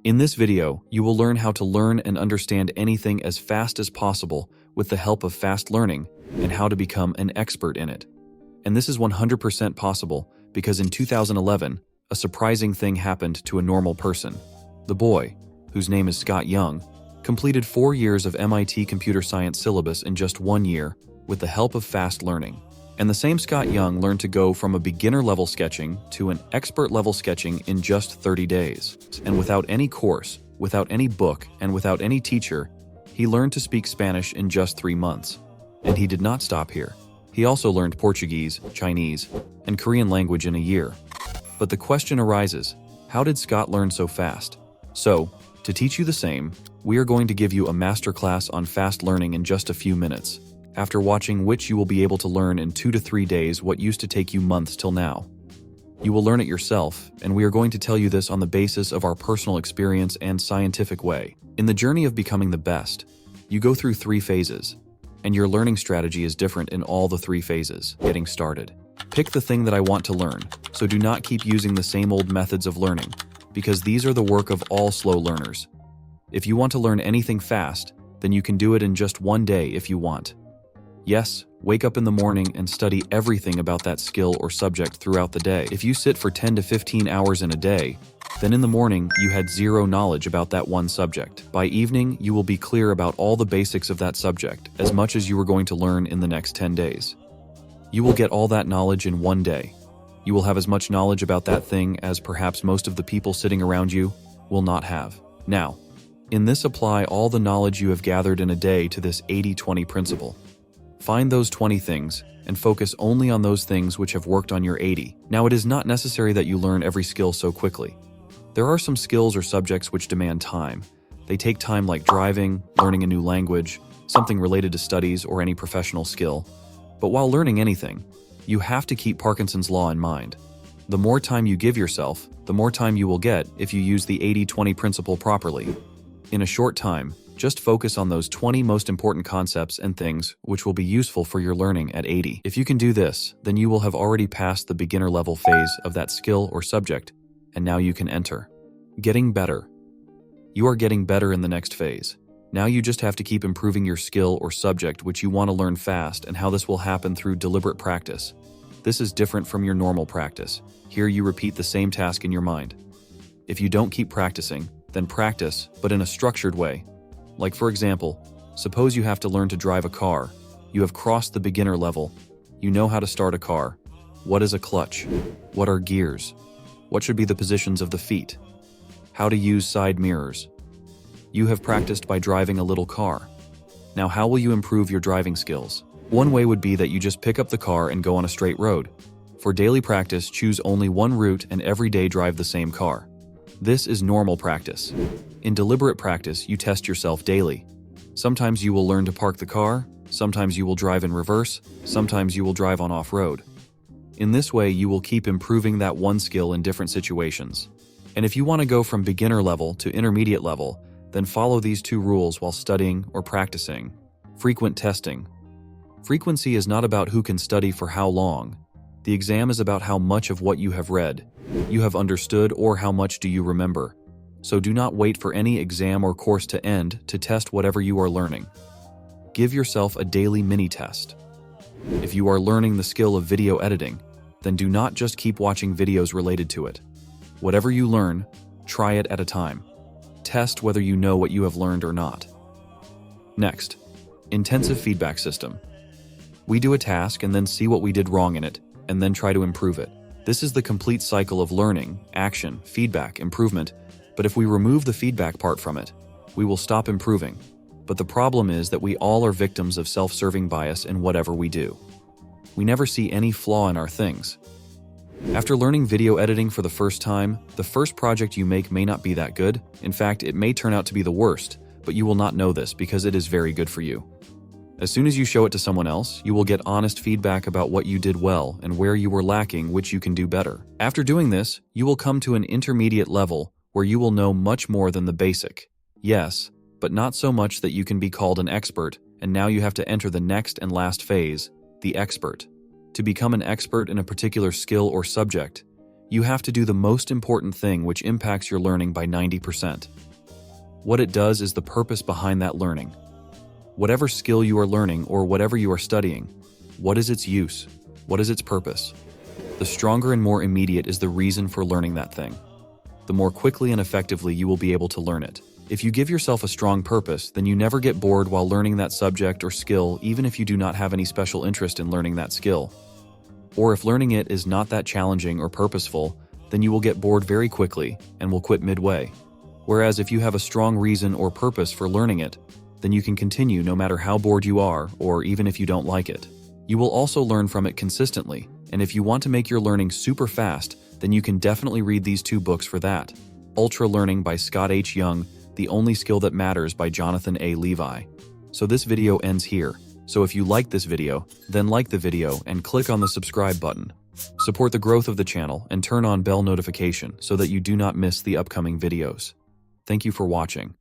In this video, you will learn how to learn and understand anything as fast as possible with the help of fast learning and how to become an expert in it. And this is 100% possible because in 2011, a surprising thing happened to a normal person. The boy, whose name is Scott Young, completed 4 years of MIT computer science syllabus in just 1 year with the help of fast learning. And the same Scott Young learned to go from a beginner-level sketching to an expert-level sketching in just 30 days. And without any course, without any book, and without any teacher, he learned to speak Spanish in just 3 months. And he did not stop here. He also learned Portuguese, Chinese, and Korean language in a year. But the question arises, how did Scott learn so fast? So, to teach you the same, we are going to give you a masterclass on fast learning in just a few minutes, after watching which you will be able to learn in 2 to 3 days what used to take you months till now. You will learn it yourself, and we are going to tell you this on the basis of our personal experience and scientific way. In the journey of becoming the best, you go through 3 phases, and your learning strategy is different in all the 3 phases. Getting started. Pick the thing that I want to learn, so do not keep using the same old methods of learning, because these are the work of all slow learners. If you want to learn anything fast, then you can do it in just 1 day if you want. Yes, wake up in the morning and study everything about that skill or subject throughout the day. If you sit for 10 to 15 hours in a day, then in the morning you had 0 knowledge about that one subject. By evening, you will be clear about all the basics of that subject, as much as you were going to learn in the next 10 days. You will get all that knowledge in 1 day. You will have as much knowledge about that thing as perhaps most of the people sitting around you will not have. Now, in this apply all the knowledge you have gathered in a day to this 80-20 principle. Find those 20 things and focus only on those things which have worked on your 80. Now, it is not necessary that you learn every skill so quickly. There are some skills or subjects which demand time. They take time, like driving, learning a new language, something related to studies or any professional skill. But while learning anything, you have to keep Parkinson's law in mind. The more time you give yourself, the more time you will get if you use the 80-20 principle properly. In a short time, just focus on those 20 most important concepts and things which will be useful for your learning at 80. If you can do this, then you will have already passed the beginner level phase of that skill or subject, and now you can enter. Getting better. You are getting better in the next phase. Now you just have to keep improving your skill or subject which you want to learn fast, and how this will happen through deliberate practice. This is different from your normal practice. Here you repeat the same task in your mind. If you don't keep practicing, then practice, but in a structured way. Like, for example, suppose you have to learn to drive a car. You have crossed the beginner level. You know how to start a car. What is a clutch? What are gears? What should be the positions of the feet? How to use side mirrors? You have practiced by driving a little car. Now, how will you improve your driving skills? One way would be that you just pick up the car and go on a straight road. For daily practice, choose only one route and every day drive the same car. This is normal practice. In deliberate practice, you test yourself daily. Sometimes you will learn to park the car, sometimes you will drive in reverse, sometimes you will drive on off-road. In this way, you will keep improving that one skill in different situations. And if you want to go from beginner level to intermediate level, then follow these 2 rules while studying or practicing. Frequent testing. Frequency is not about who can study for how long. The exam is about how much of what you have read, you have understood, or how much do you remember. So do not wait for any exam or course to end to test whatever you are learning. Give yourself a daily mini-test. If you are learning the skill of video editing, then do not just keep watching videos related to it. Whatever you learn, try it at a time. Test whether you know what you have learned or not. Next, intensive feedback system. We do a task and then see what we did wrong in it, and then try to improve it. This is the complete cycle of learning, action, feedback, improvement. But if we remove the feedback part from it, we will stop improving. But the problem is that we all are victims of self-serving bias in whatever we do. We never see any flaw in our things. After learning video editing for the first time, the first project you make may not be that good. In fact, it may turn out to be the worst, but you will not know this because it is very good for you. As soon as you show it to someone else, you will get honest feedback about what you did well and where you were lacking, which you can do better. After doing this, you will come to an intermediate level where you will know much more than the basic. Yes, but not so much that you can be called an expert, and now you have to enter the next and last phase, the expert. To become an expert in a particular skill or subject, You have to do the most important thing which impacts your learning by 90%. What it does is the purpose behind that learning. Whatever skill you are learning or whatever you are studying, what is its use? What is its purpose? The stronger and more immediate is the reason for learning that thing. The more quickly and effectively you will be able to learn it. If you give yourself a strong purpose, then you never get bored while learning that subject or skill, even if you do not have any special interest in learning that skill. Or if learning it is not that challenging or purposeful, then you will get bored very quickly and will quit midway. Whereas if you have a strong reason or purpose for learning it, then you can continue no matter how bored you are or even if you don't like it. You will also learn from it consistently, and if you want to make your learning super fast, then you can definitely read these two books for that. Ultra Learning by Scott H. Young, The Only Skill That Matters by Jonathan A. Levi. So this video ends here. So if you like this video, then like the video and click on the subscribe button. Support the growth of the channel and turn on bell notification so that you do not miss the upcoming videos. Thank you for watching.